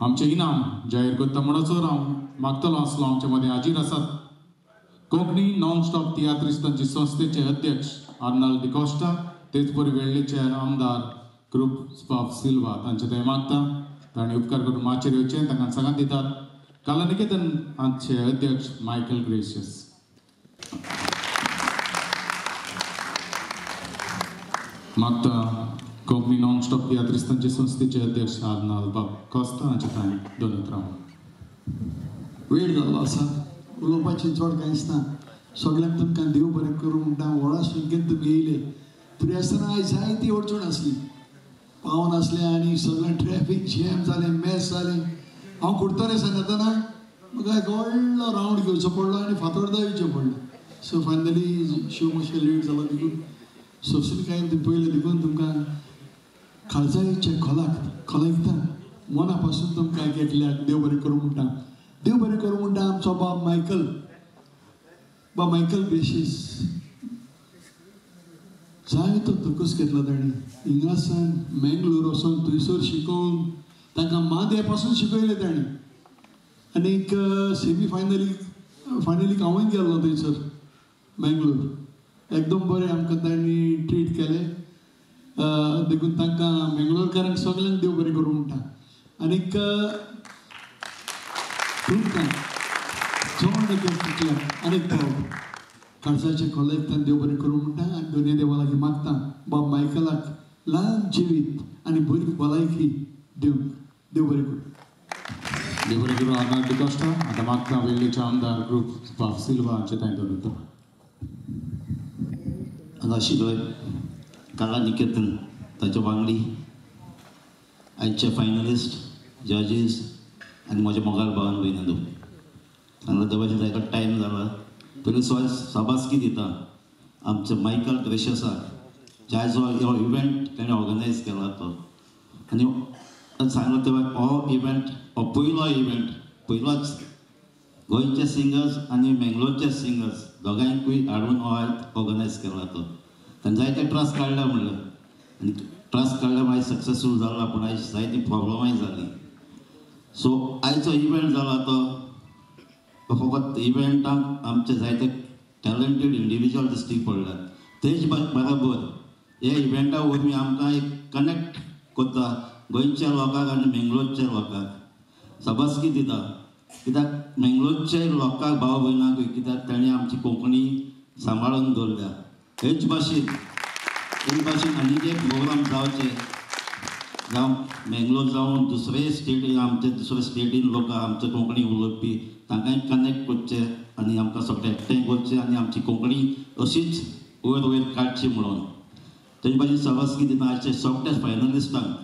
आमचे इनाम जाहीर करता म्हणसर हांव मागतलो आसलो आमचे मदें हाजीर आसात कोंकणी नॉन स्टॉप तियात्रिस्तांचे संस्थेचे अध्यक्ष आर्नाल्ड डिकोस्टा तेच परी वेळ्ळेचे आमदार ग्रुप ऑफ सिल्वा तांचे थंय मागता तांणी उपकार करून माचेर येवचें तांकां सांगात दितात कला निकेतन हांचे अध्यक्ष मायकल ग्रेशियस मागता कोंकणी नॉन स्टॉप तियात्रिस्तांचे संस्थेचे अध्यक्ष आर्नाल्ड कोस्ता हांचे थंय दोनत राव वेळ जाल्लो आसा उलोवपाचें चड कांयच ना सगळ्यांक तुमकां देव बरें करूं म्हणटा व्हडा संख्येन तुमी येयले तरी आसतना आयज जायती अडचण आसली पावन आसले आनी सगळें ट्रॅफीक जॅम जालें मॅस जालें हांव कुडतरे सांगतना म्हाका एक व्हडलो रावंड घेवचो पडलो आनी फातोर्डा येवचें पडलें सो फायनली शो मातशें लेट जालो देखून सोंसून कांय पयलें देखून तुमकां खालसायेचे खोलायता मना पासून तुमकां एकल्याक देव बरें करूं म्हणटा देव बरें करूं म्हणटा आमचो बाब मायकल ग्रेशियस जायतो तकस घेतला ताणें इंग्रासान मँगलोर वचून थंयसर शिकोवन तांकां माद्या पासून शिकयलें ताणें आनीक सेमी फायनलीक हांवूय गेल्लो थंयसर मँगलोर एकदम बरें आमकां तांणी ट्रीट केलें देखून तांकां मँगलोरकारांक सगळ्यांक देव बरें करूं म्हणटा आनीक तुमकां चड कितल्याक आनीक फावट खर्चाचे खोलायतान देव बरें करूं म्हणटा आनी दोनूय देवा लागीं मागता बाब मायकलाक ल्हान जिवीत आनी बरी भलायकी देव बरें करूं देव बरें करूं आर्नाल्ड डिकोस्टा आतां मागता वेळ्ळेचे आमदार ग्रुप ऑफ सिल्वा हांचे थंय दोनत हांगा आशिल्लोय कला निकेतन ताचे वांगडी आयचे फायनलिस्ट जजीस आनी म्हज्या मोगाल भावान भयणांदो हांगा देवाचे जायतो टायम जाला पयलीं सभासकी दिता आमचे मायकल ग्रेशियसाक जो हो इव्हेंट ताणें ऑर्गनायज केला तो आनी सांगलो तेव्हा हो इव्हेंट हो पयलोच गोंयचे सिंगर्स आनी मँगलोरचे सिंगर्स दोगांयकूय हाडून हो ऑर्गनायज केला तो ताणें जायते ट्रस्ट काडला म्हणलें आनी ट्रस्ट काडल्या मागीर सक्सेसफूल जाला पूण आयज जायती प्रॉब्लमाय जाली सो आयचो इव्हेंट जाला तो फकत इव्हेंटाक आमचे जायते टॅलंटेड इंडिविज्युअल दिश्टी पडल्यात तेच बरोबर हे इव्हेंटा वरवीं आमकां एक कनेक्ट करता गोंयच्या लोकांक आनी मँगलोरच्या लोकांक सभासकी दिता कित्याक मँगलोरच्या लोकांक भाव भयणांकूय कित्याक तांणी आमची कोंकणी सांबाळून दवरल्या हेच भाशेन आनीक एक प्रोग्राम जावचे जावं मँगलोर जावन दुसरे स्टेटीन लोक आमचे कोंकणी उलोवपी तांकांय कनेक्ट करचे आनी आमकां सगळें एकठांय करचें आनी आमची कोंकणी अशीच वयर काडची म्हणून तेजे भाशेन सभासकी दिता आयचे सगळ्या फायनलिस्टांक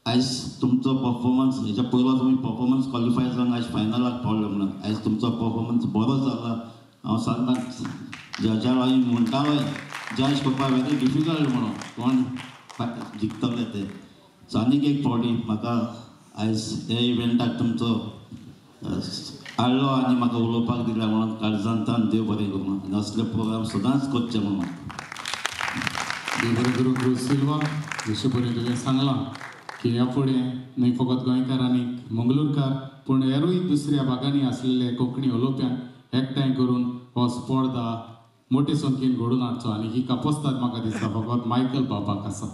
आयज तुमचो परफॉर्मन्स हेच्या पयलो तुमी परफॉर्मन्स क्वॉलिफाय जावन आयज फायनलाक पावले म्हणून आयज तुमचो परफॉर्मन्स बरो जाला हांव सांगता जजा हांवें म्हणटालोय जज करपाक वेरी डिफिकल्ट म्हणून कोण जिखतले ते सो आनीक एक फावटी म्हाका आयज हे इव्हेंटाक तुमचो हाडलो आनी म्हाका उलोवपाक दिला म्हणून काळजांतान देव बरें करूं आनी असले प्रोग्राम सदांच करचे म्हणून देव बरें करूं ग्रुप सिल्वा जशें परेन तुवें सांगलां की ह्या फुडें न्हय फकत गोंयकार आनी मंगळूरकार पूण हेरूय दुसऱ्या भागांनी आसलेले कोंकणी उलोवप्यांक एकठांय करून हो स्पर्धा मोठे संख्येन घडोवन हाडचो आनी ही कापोस्ताद म्हाका दिसता फकत मायकल बाबाक आसा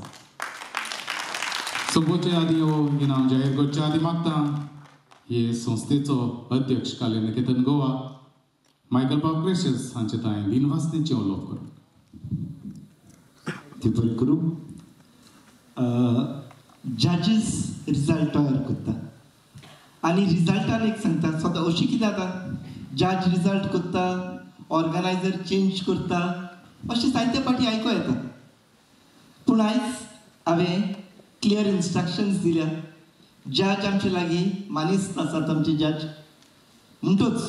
सोंपोवचे आदी हो इनाम जाहीर करचे आदी मागता हे संस्थेचो अध्यक्ष कला निकेतन गोवा मायकल बाब ग्रेशियस हांचे थंय बिनवासनेचें उलोवप करूं देव बरें करूं जजीस रिजल्ट तयार करता आनी रिजल्टान एक सांगता सदां अशी कितें जाता जज रिजल्ट करता ऑर्गनायझर चेंज करता अशें जायते फावटी आयको येता पूण आयज हांवें क्लियर इन्स्ट्रक्शन्स दिल्या जज आमचे लागीं मानिस्त आसात आमचे जज म्हणटूच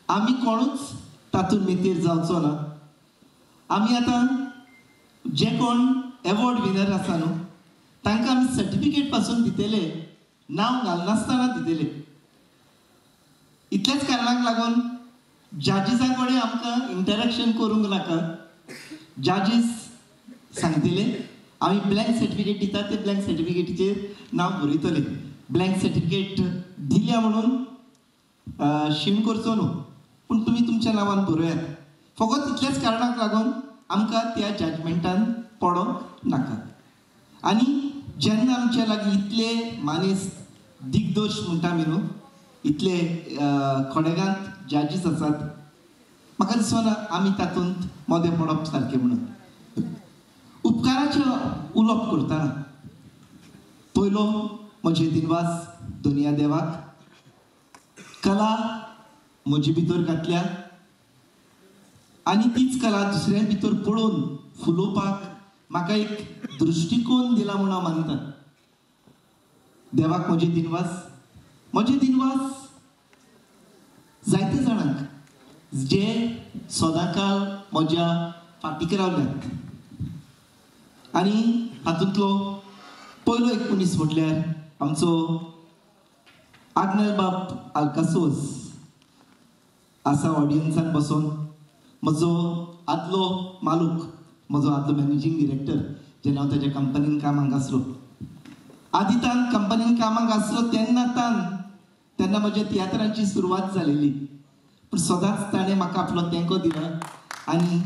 आमी कोणूच तातूंत मेतेर जावचो ना आमी आतां जे कोण एवॉर्ड विनर आसा न्हू तांकां आमी सर्टिफिकेट पासून दितेले नांव घालनासतना दितेले इतलेच कारणाक लागून जजीसा कडेन आमकां इंटरेक्शन करूंक नाका जजीस सांगतले आमी ब्लँक सर्टिफिकेट दिता ते ब्लँक सर्टिफिकेटीचेर नांव बरयतले ब्लँक सर्टिफिकेट दिल्या म्हणून शीण करचो न्हू, पूण तुमी तुमच्या नांवान बरोयात. फकत इतल्याच कारणाक लागून आमकां त्या जजमेंटान पडोंक नाका. आनी जेन्ना आमचे लागीं इतले मानेस्त दिग्दोश म्हणटा आमी न्हू, इतले खोडेगांत जजीस आसात, म्हाका दिसना आमी तातूंत मोदें पडप सारकें म्हणून. उपकाराचें उलोवप करतना पयलो म्हजे दिनवास दुनिया देवाक. कला म्हजे भितर घातल्या आनी तीच कला दुसऱ्या भितर पळोवन फुलोवपाक म्हाका एक दृश्टिकोन दिला म्हणून हांव मानता. देवाक म्हजे दिनवास जायते जाणांक जे सदांकाळ म्हज्या फाटीक रावल्यात. आनी हातूंतलो पयलो एक मनीस म्हटल्यार आमचो आग्नेल बाब आल्कासोस आसा ऑडियन्सान बसून. म्हजो आदलो मालूक, म्हजो आदलो मॅनेजींग डिरेक्टर जेन्ना हांव ताच्या कंपनीन कामाक आसलो, आदितान कंपनीन कामाक आसलो तेन्ना म्हज्या तियात्रांची सुरवात जालेली. पूण सदांच ताणें म्हाका आपलो तेंको दिलो आनी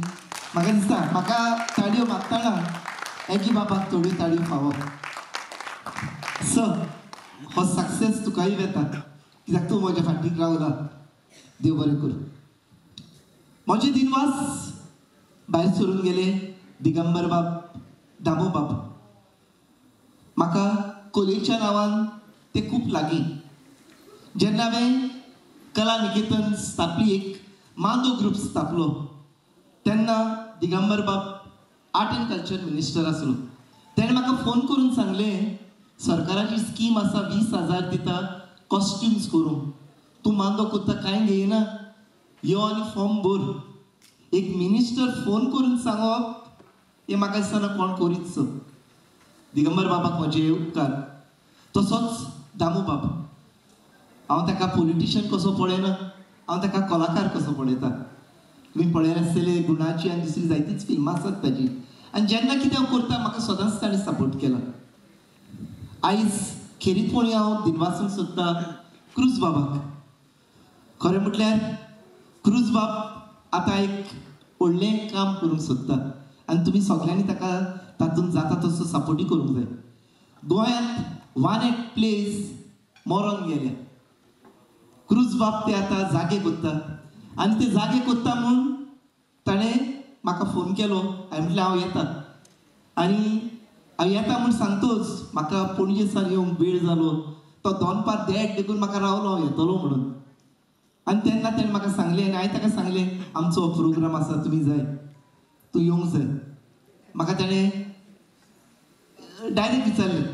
म्हाका दिसता म्हाका ताळयो मागतना एकी बाबाक थोड्यो ताळयो फावप. सो हो सक्सेस तुकाय येता कित्याक तूं म्हज्या फाटीक रावला. देव बरें करूं. म्हजे दिनवास भायर सरून गेले दिगंबर बाब, दामू बाब. म्हाका कलेच्या नांवान ते खूब लागीं. जेन्ना हांवें कला निकेतन स्थापली, एक मांदो ग्रुप स्थापलो, तेन्ना दिगंबर बाब आर्ट एंड कल्चर मिनिस्टर आसलो. तेणें म्हाका फोन करून सांगलें, सरकाराची स्कीम आसा 20,000 दिता कॉस्ट्युम्स करूंक. तूं मांदो कोत्ता कांय घेयना, यो आनी फॉर्म भर. एक मिनिस्टर फोन करून सांगप हें म्हाका दिसना कोण करीच. दिगंबर बाबाक म्हजे उपकार. तसोच दामू बाब, हांव ताका पॉलिटिशियन कसो पळयना, हांव ताका कलाकार कसो पळयता. तुमी पळयलें आसतलें गुणाची आनी दुसरी जायतीच फिल्मां आसात ताजी. आनी जेन्ना कितें हांव करता म्हाका सदांच ताणें सपोर्ट केला. आयज खेरीतपणी हांव दिनवासून सोदता क्रूज बाबाक. खरें म्हटल्यार क्रूज बाब आतां एक व्हडलें काम करूंक सोदता आनी तुमी सगळ्यांनी ताका तातूंत जाता तसो सपोर्टूय करूंक जाय. गोंयांत वन एक्ट प्लेस मरोन गेल्या. क्रूज बाब ते आतां जागे कोत्ता आनी ते जागे कोत्ता म्हूण ताणें म्हाका फोन केलो. हांवें म्हटलें हांव येता. आनी हांव येता म्हूण सांगतोच म्हाका पणजे सावन येवंक वेळ जालो. तो दोनपार देड देखून म्हाका रावलो हांव येतलो म्हणून. आनी तेन्ना ताणें म्हाका सांगलें आनी हांवें ताका सांगलें आमचो प्रोग्राम आसा, तुमी जाय, तूं येवंक जाय. म्हाका ताणें डायरेक्ट विचारलें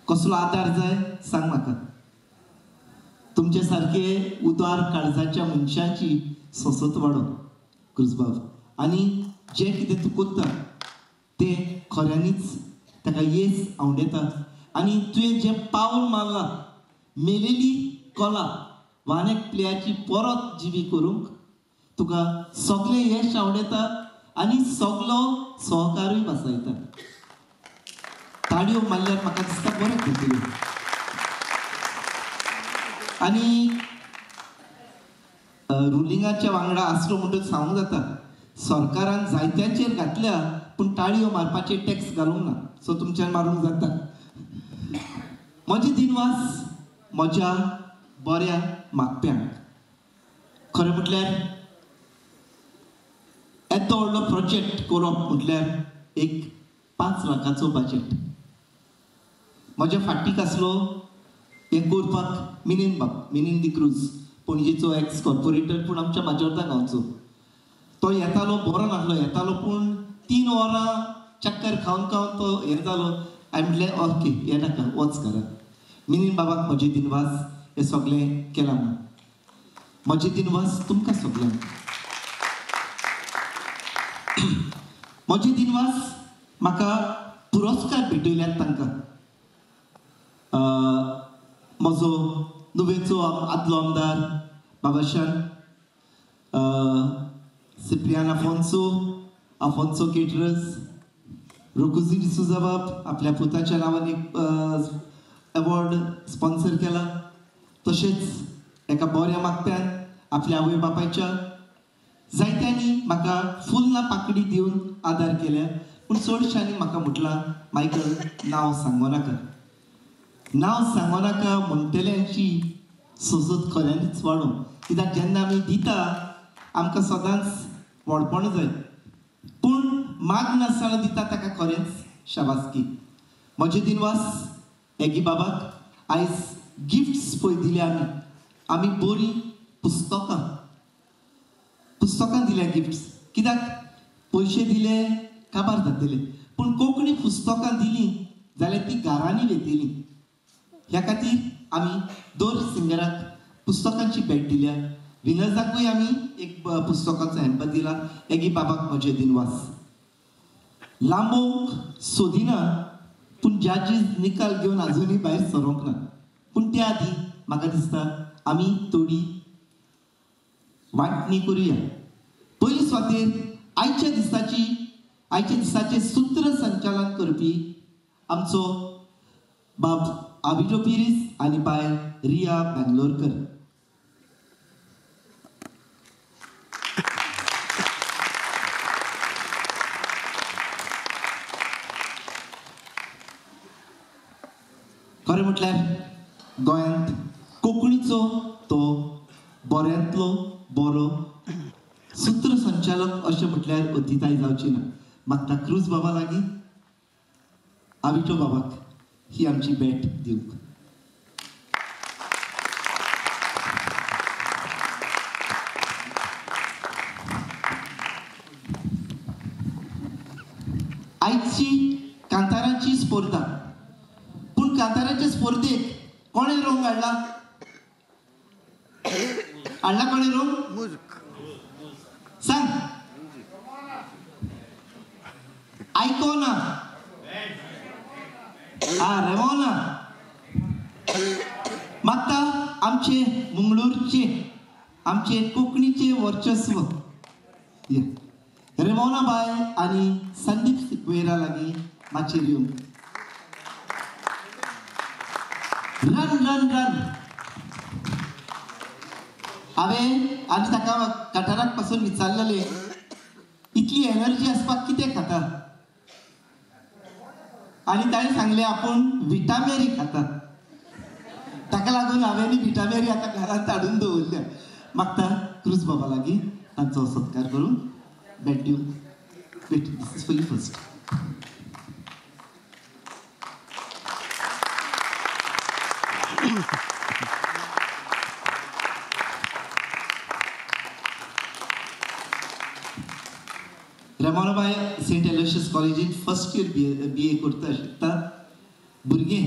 कसलो आदार जाय सांग म्हाका. तुमचे सारके उदार काळजाच्या मनशांची सोसत वाडो क्रूज बाब. आनी जें कितें तूं कोत्ता तें खऱ्यांनीच ताका येस आवडेता. आनी तुवें जें पावल मारलां, मेलेली कला वानेक प्लेयाची परत जिवी करूंक तुका सगळें यश आवडेता आनी सगळो सहकारूय बसयता. ताळयो मारल्यार म्हाका दिसता बरें करतली. आनी रुलिंगाच्या वांगडा आसलो म्हणटच सांगूंक जाता, सरकारान जायत्यांचेर घातल्या पूण ताळयो मारपाचेर टॅक्स घालूंक ना. सो तुमच्यान मारूंक जाता. म्हजे दिनवास म्हज्या बऱ्या मागप्यांक. खरें म्हटल्यार येदो व्हडलो प्रोजेक्ट करप म्हटल्यार एक 5 लाखाचो बजेट. म्हज्या फाटीक आसलो हें करपाक मिनेन बाब, मिनेन दी क्रूज, पणजेचो एक्स कॉर्पोरेटर पूण आमच्या माजोर्दा गांवचो. तो येतालो बरो नासलो, येतालो पूण 3 वरां चक्कर खावन खावन तो हें जालो. हांवें म्हटलें ओके हें नाका, वच करा. मिनेन बाबाक म्हजे दिनवास हें सगळें केलां म्हणून. म्हजे दिनवास तुमकां सगळ्यांक. म्हजे दिनवास म्हाका पुरस्कार भेटयल्यात तांकां. म्हजो नुवेचो आदलो आमदार बाबाशान, सिप्रियान आफोन्सो केटरस, रोकुजी डिसुजा बाब आपल्या पुताच्या नांवान एक अवॉर्ड स्पॉन्सर केला. तशेंच एका बऱ्या मागप्यान आपल्या आवय बापायच्या जायत्यांनी म्हाका फुल ना पाकडी दिवन आदार केल्या. पूण चडशांनी म्हाका म्हटलां, मायकल नांव सांगो नाका. नांव सांगो नाका म्हणटल्यांची सोजत खऱ्यांनीच वाडो. कित्याक जेन्ना आमी दिता आमकां सदांच व्हडपण जाय, पूण माग नासतना दिता ताका खरेंच शाबासकी. म्हजे दिनवास एगी बाबाक आयज गिफ्ट्स पळय दिले आमी बरी पुस्तकां दिल्या गिफ्ट्स. कित्याक पयशे दिले काबार जातले, पूण कोंकणी पुस्तकां दिलीं जाल्यार ती घरांनी वेतली. ह्या खातीर आमी दर सिंगराक पुस्तकांची भेट दिल्या. विनर्साकूय आमी एक पुस्तकाचो हॅम्पर दिला. एगी बाबाक म्हजे दिनवास. लांबोवंक सोदिना, पूण जजीस निकाल घेवन आजुनूय भायर सरोंक ना. पूण त्या आदी म्हाका दिसता आमी थोडी वांटणी करुया. पयले सुवातेर आयच्या दिसाचे सूत्र संचालन करपी आमचो बाब आबिजो पिरीस आनी बाय रिया बेंगलोरकर. खरें म्हटल्यार गोंयांत कोंकणीचो तो बऱ्यांतलो बरो सूत्र संचालक अशें म्हटल्यार अतिताय जावची ना. मागता क्रूज बाबा लागीं आबिटो बाबाक ही आमची भेट दिवंक. आयची कांतारांची स्पर्धा, पूण कांतारांच्या स्पर्धेक कोणें रंग हाडला कोणें रंग सांग. आयकोना रेवोना. मागता आमचे मंगळूरचे आमचे कोंकणीचे वर्चस्व रेवोना बाय आनी संदीप सिक्वेरा लागीं माचयेर येवन रन रन रन. हांवें आनी ताका कटाराक पासून विचारलेलें, इतली एनर्जी आसपाक कितें खाता? आनी ताणें सांगलें आपूण विटामेरी खाता. ताका लागून हांवें विटामेरी आतां घरांत हाडून दवरल्या. मागता क्रूज बाबा लागीं तांचो सत्कार करून भेट दिवंक. This is for you first. रमानाबाई सेंट एलोशियस कॉलेजीन फर्स्ट इयर BA करता आसता भुरगें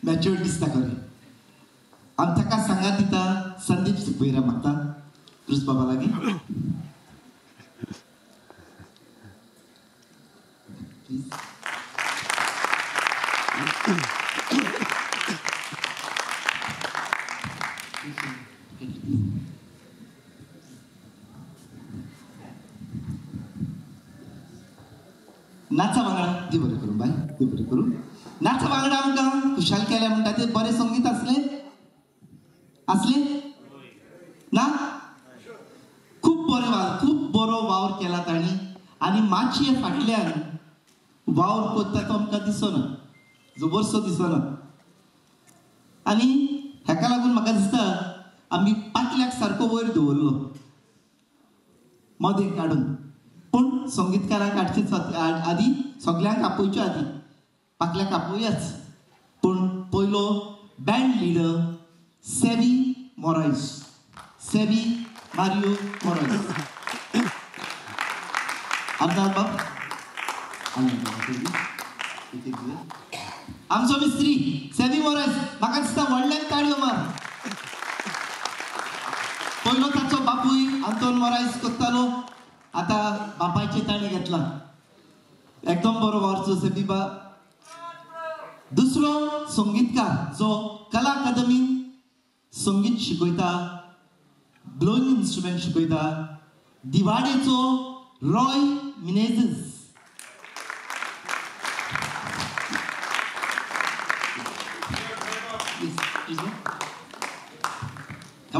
मॅच्युअर दिसता खरें. आमी ताका सांगात दिता संदीप सिक्वेरा. मागता क्रूज बाबा लागीं प्लीज. नाचा वांगडा देव बरें करूं बाय, देव बरें करूं. नाचा वांगडा आमकां खुशाल केल्या म्हणटा ते बरें संगीत आसलें ना? खूब बरो वावर केला तांणी. आनी मातशे फाटल्यान वावर करता तो आमकां दिसना, जबरसो दिसना. आनी हेका लागून म्हाका दिसता आमी पाटल्याक सारको वयर दवरलो मदें काडून. पूण संगीतकाराक हाडचे आदी सगळ्यांक आपोवचे आदी पाटल्याक आपोवयाच. पूण पयलो बँड लिडर सेवी मारियो मोरायस. आमदार बाब आमचो मिस्त्री सेवी मोरायस. म्हाका दिसता व्हडल्यान ताळयो मार. पयलो ताचो बापूय आंतोन मोरायस करतालो, आतां बापायचे ताणें घेतला. एकदम बरो वारचो सेबीबा. दुसरो संगीतकार जो कला अकादमीन संगीत शिकयता, ब्लोइंग इन्स्ट्रुमेंट शिकयता, दिवाडेचो Roy Menezes.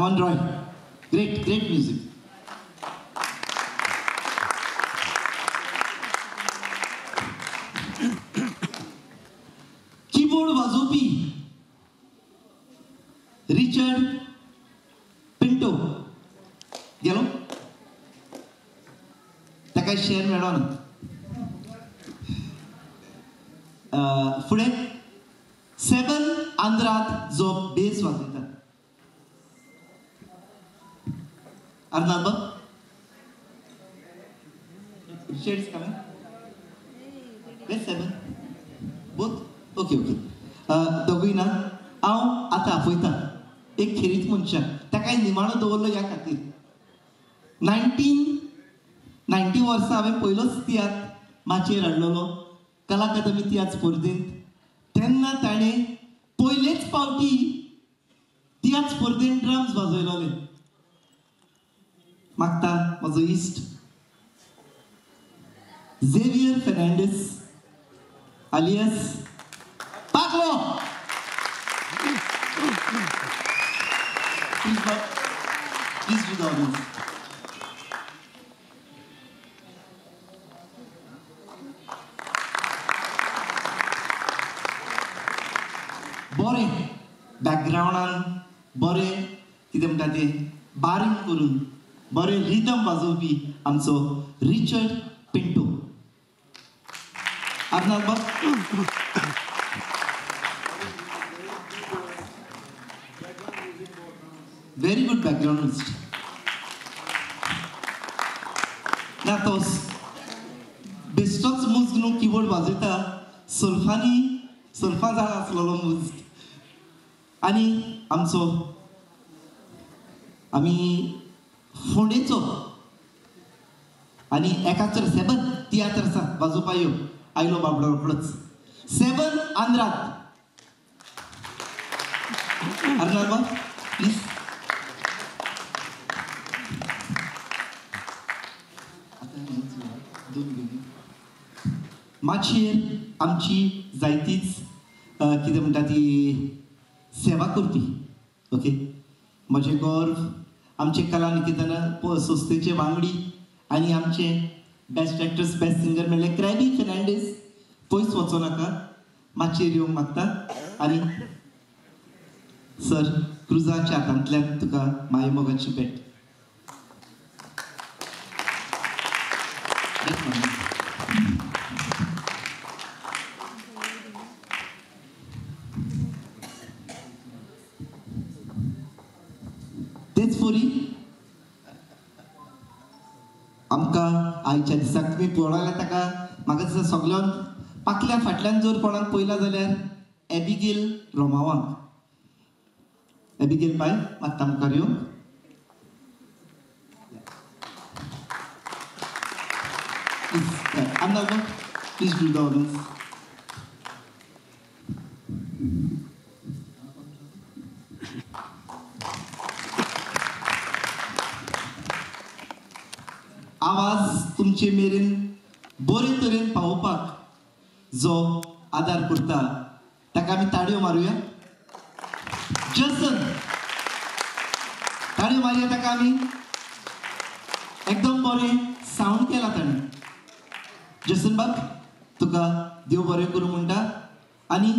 On Roy, great great music. Keyboard वाजोवपी रिचर्ड पिंटो गेलो, ताका शेअर मेळ्ळो ना. फुडें 7 आंध्रात जो बेस वाजयता Arnab shades coming bass 7 both okay okay दोगूय ना. हांव आतां आपयता एक खेरीत मनशाक, ताका निमाणो दवरलो ह्या खातीर. 1990 वर्सा हांवें पयलोच तियात्र माचयेर हाडलेलो कला अकादमी तियात्र स्पर्धेंत. तेन्ना ताणें पयलेच फावटी तियात्र स्पर्धेंत ड्रम्स वाजयलोले. मागता म्हजो इश्ट Xavier Fernandes alias Paco. Please do the honors. बरें बॅकग्रावंडान बरें कितें म्हणटा तें बारीक करून बरें रिदम वाजोवपी आमचो Richard Pinto. Arnab very good backgroundist. ना तोच बेश्टोच मुज्ग न्हू कीबोर्ड वाजयता, सल्फा जाळ आसलेलो मुज्ग. आनी आमी फोंडेचो आनी एकाचर 7 तियात्र आसा वाजोवपा यो आयलो बाबडो रोखडोच. 7 आंध्रात. अर्नाब प्लीज. माचयेर आमची जायतीच कितें म्हणटा ती सेवा करपी. ओके, म्हजें गौरव आमचे कला निकेतन संस्थेचे वांगडी आनी आमचे बेस्ट एक्ट्रेस बेस्ट सिंगर म्हणले क्रॅबी फेर्नांडीस. पयस वचो नाका, माचयेर येवंक मागता. आनी सर क्रुजाच्या हातांतल्यान तुका माये मोगाची भेट. तेच पोरी आमकां आयच्या दिसाक तुमी पळयल्या ताका म्हाका दिसता सगळ्यान पाकल्या फाटल्यान जर कोणाक पयला जाल्यार एबिगेल रोमावांक. एबिगेल बाय मागता मुखार यो. Arnab please do the honours. आवाज तुमचे मेरेन बरे तरेन पावोवपाक जो आदार करता ताका आमी ताळयो मारुया. जसन ताळयो मारुया ताका आमी. एकदम बरें सावंड केला ताणें. जसन बाब तुका देव बरें करूं म्हणटा. आनी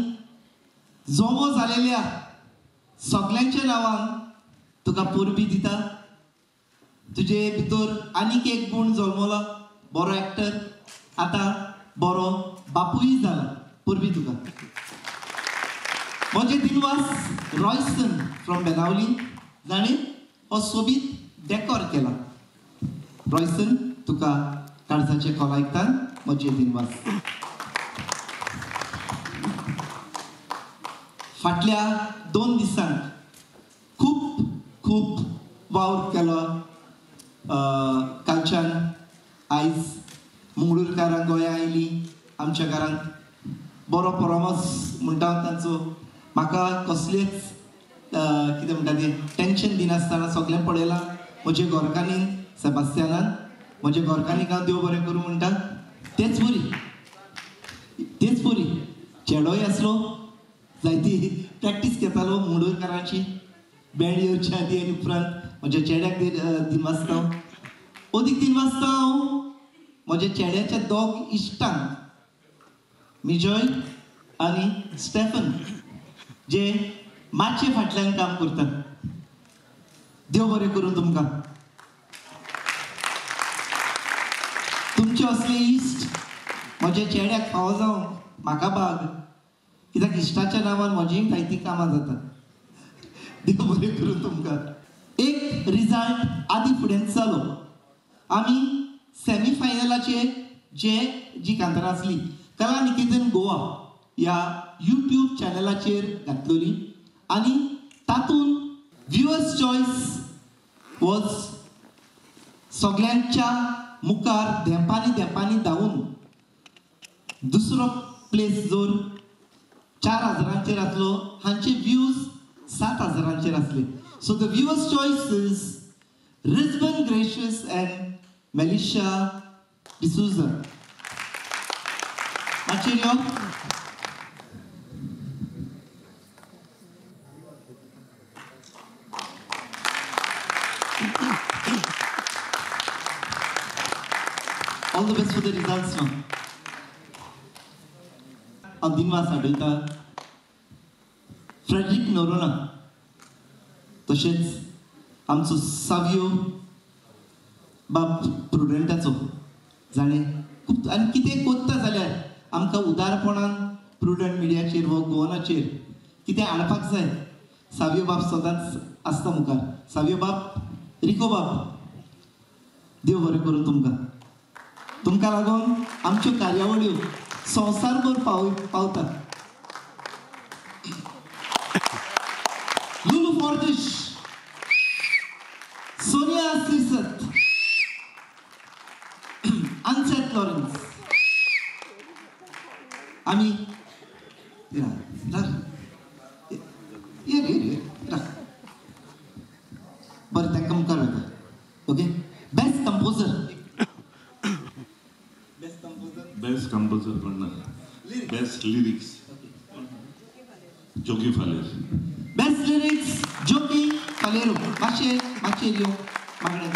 जोमो जालेल्या सगल्यांच्या नांवान तुका परबी दिता. तुजे भितर आनीक एक गूण जल्मलो, बरो एक्टर, आतां बरो बापूय जाला. परबी तुका. म्हजे दिनवास रॉयसन फ्रॉम बेनावली जाणें हो सोबीत डॅकोर केला. रॉयसन तुका काळजाचे खोलायतान म्हजे दिनवास. फाटल्या 2 दिसांक खूब खूब वावर केलो. कालच्यान आयज मंगळूरकारांक गोंया आयली. आमच्या घरांत बरो परमस म्हणटा तांचो. म्हाका कसलेच कितें म्हणटा तें टेंशन दिनासतना सगळें पळयलां. म्हजे घोरकान्नीन सेबास्त्यानान म्हजे घोरकान्नीक हांव देव बरें करूं म्हणटा. तेच बरी चेडोय आसलो, जायती प्रॅक्टीस घेतालो मंगळूरकारांची. बँड येवच्या आदी आनी उपरांत म्हज्या चेड्याक दिनवासतांव. अदीक दिनवासतांव म्हज्या चेड्याच्या दोग इश्टांक मिजॉय आनी स्टेफन जे मातशे फाटल्यान काम करतात. देव बरें करूं तुमकां. तुमचे असले इश्ट म्हज्या चेड्याक फावो जावं म्हाका भाग, कित्याक इश्टाच्या नांवान म्हजीय जायतीं कामां जातात. देव बरें करूं तुमकां. एक रिजल्ट आदी फुडें जालो. आमी सेमी फायनलाचेर जी कांतारां आसली कला निकेतन गोवा ह्या यूट्यूब चॅनलाचेर घातलेली आनी तातूंत व्ह्युअर्स चॉयस वॉज सगळ्यांच्या मुखार धेंपांनी धांवून दुसरो प्लेस जोर 4,000 आसलो, हांचे व्ह्यूज 7,000 आसले. So the viewers choice is रिजबन ग्रेशियस अँड मेलिशा डिसूजा. मातशें यो. All the best for the results now. हांव दिनवास आडयता फ्रेडरिक नोरोना, तशेंच आमचो सावियो बाब प्रुडंटाचो. जाणें खूब आनी कितें कोत्ता जाल्यार आमकां उदारपणान प्रुडंट मिडियाचेर वो गोवनाचेर कितें हाडपाक जाय. सावियो बाब सदांच आसता मुखार. सावियो बाब, रिको बाब, देव बरें करूं तुमकां. तुमकां लागून आमच्यो कार्यावळ्यो संवसारभर पावतात. लुलू फॉर्दिश, सोनिया सिरसत, अनसेट लॉरेन्स. आमी बरें तांकां मुखार वयता. Okay. Best composer. Best composer कोण? बेस्ट लिरिक्स जोगी फालेर. बेस्ट लिरिक्स जोगी फालेरो. मातशें यो मागण्या.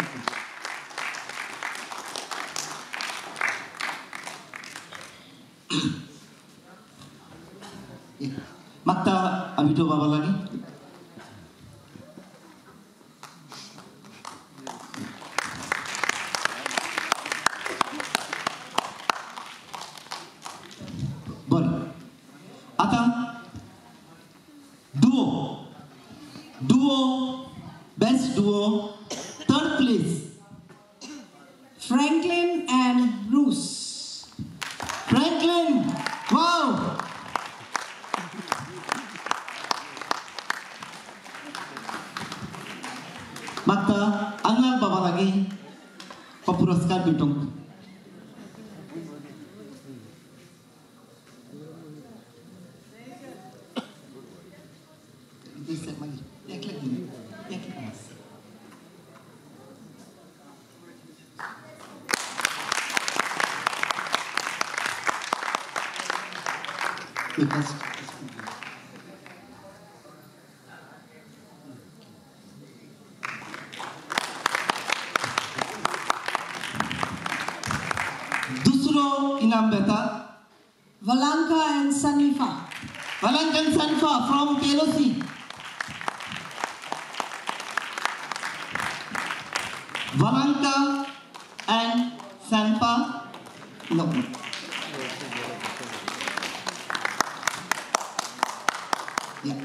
मागता अभिटो बाबा लागीं. बरें. आतां duo best duo third place Franklin and Bruce. Franklin. Wow. मागता अंगनाथ बाबा लागीं हो पुरस्कार भेटोवंक. दुसरो इनाम बेता Valanka and Sanifa. Valanka and Sanfa from KLOC. Valanka and Sanfa. No. Yeah.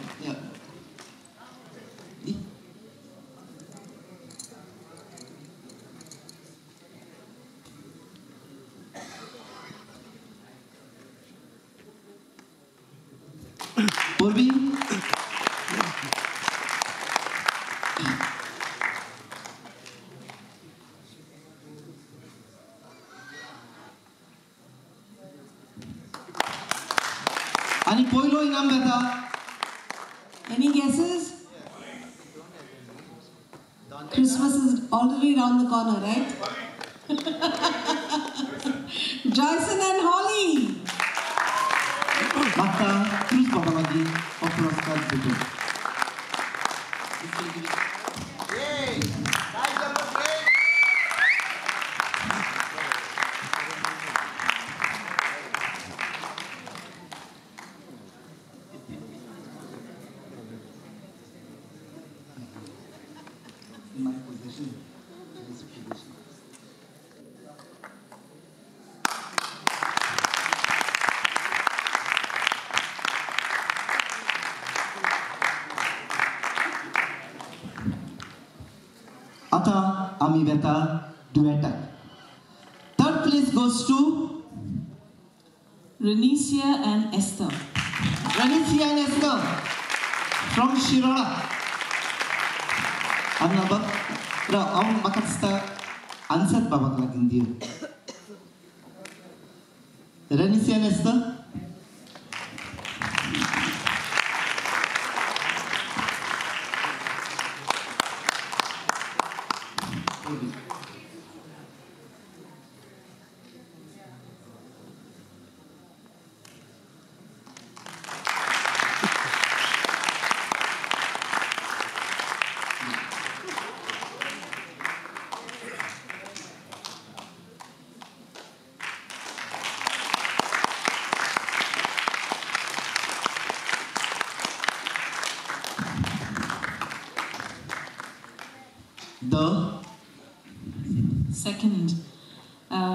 Purvi. आणि पहिलो इनाम घेता. Any guesses? Christmas is already round the corner, right? Joyson and Holly. मागता क्रूज बाबा लागीं हो पुरस्कार भेटो. आतां आमी वेता दुएटाक. Third place goes to Renicia and Esther. Renicia and Esther from Shirola. हांगा बघ हांव म्हाका दिसता आन्सर बाबाक लागून दियो. Renicia and Esther. The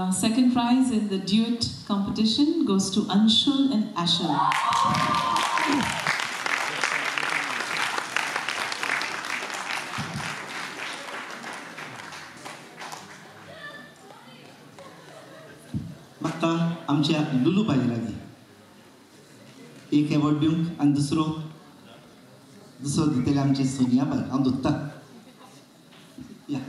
second prize in the duet competition goes to Anshul and Ashal. म्हाका आमच्या लुलू बाई लागीं एक एवॉर्ड दिवंक आनी दुसरो दितले आमची सोनिया बाई. हांव धोत्ता. या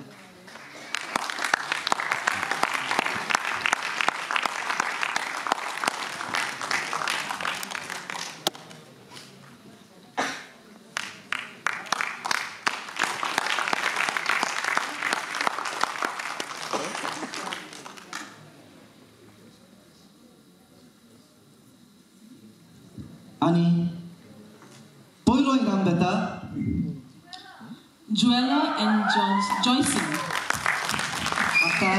आणि पयलो इनाम घेता Joella and Joyson. आता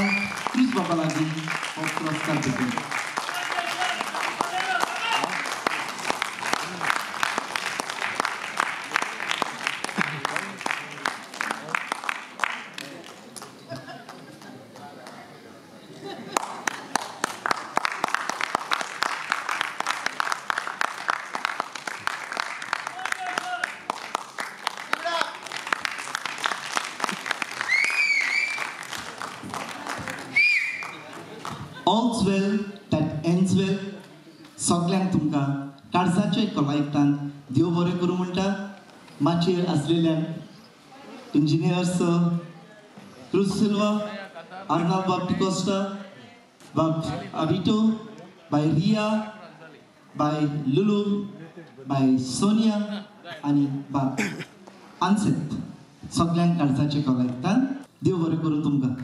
क्रिस बाबा लागीं हो पुरस्कार दितले. All's well that ends well. सगळ्यांक तुमकां काळजाचे कलायकतान देव बरें करूं म्हणटा. माचयेर आसलेल्या इंजिनियर्स क्रूज सिल्वा, आर्नाल्ड बाब डिकोस्टा, बाब अविटो, बाय रिया, बाय लुलू, बाय सोनिया आनी बाब आन्सेत सगळ्यांक काळजाचे कलायकतान देव बरें करूं तुमकां.